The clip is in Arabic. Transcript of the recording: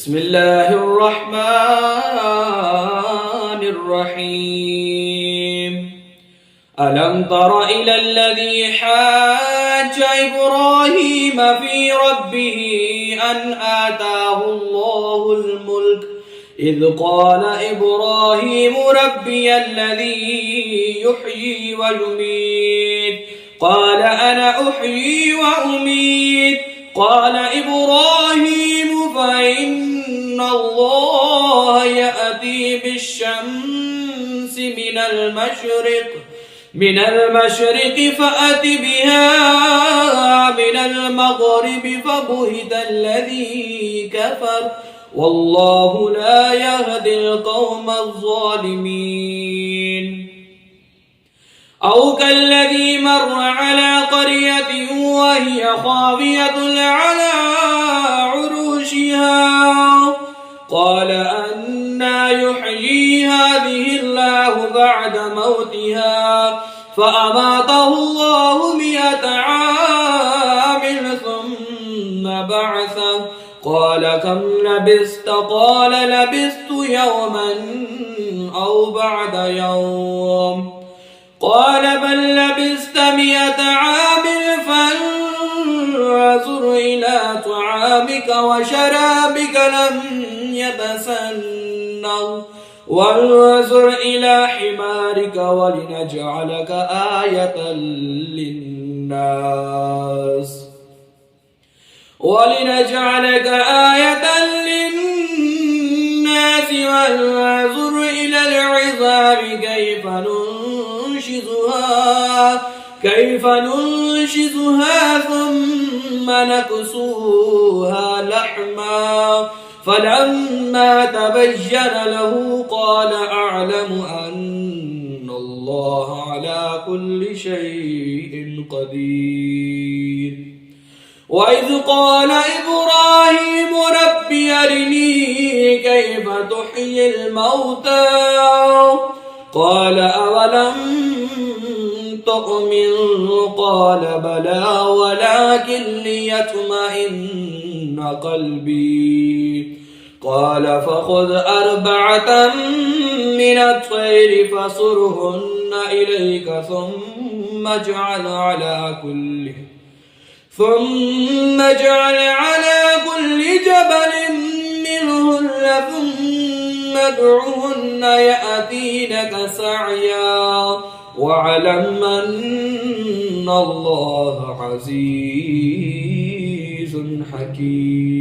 بسم الله الرحمن الرحيم ألم تر إلى الذي حاج إبراهيم في ربه أن آتاه الله الملك إذ قال إبراهيم ربي الذي يحيي ويميت قال أنا أحيي وأميت قال إبراهيم فإن الله يأتي بالشمس من المشرق فأت بها من المغرب فبهت الذي كفر والله لا يهدي القوم الظالمين أو كالذي مر على قرية وهي خاوية على عروشها قال أنى يحيي هذه الله بعد موتها فأماته الله 100 عام ثم بعثه قال كم لبثت قال لبثت يوما أو بعد يوم قال بل لبثت 100 عام فانظر إلى طعامك وشرابك لم يتسنه وانظر إلى حمارك ولنجعلك آية للناس وانظر إلى العظام كيف ننشزها ثم نكسوها لحما فلما تبين له قال أعلم أن الله على كل شيء قدير وإذ قال إبراهيم ربي أرني كيف تحيي الموتى قال أولم تؤمن قال بلى ولكن ليطمئن قلبي قال فخذ 4 من الطير فصرهن إليك ثم اجعل على كل جبل منهن ثم ادعهن يأتينك سعيا واعلم أن الله عزيز حكيم.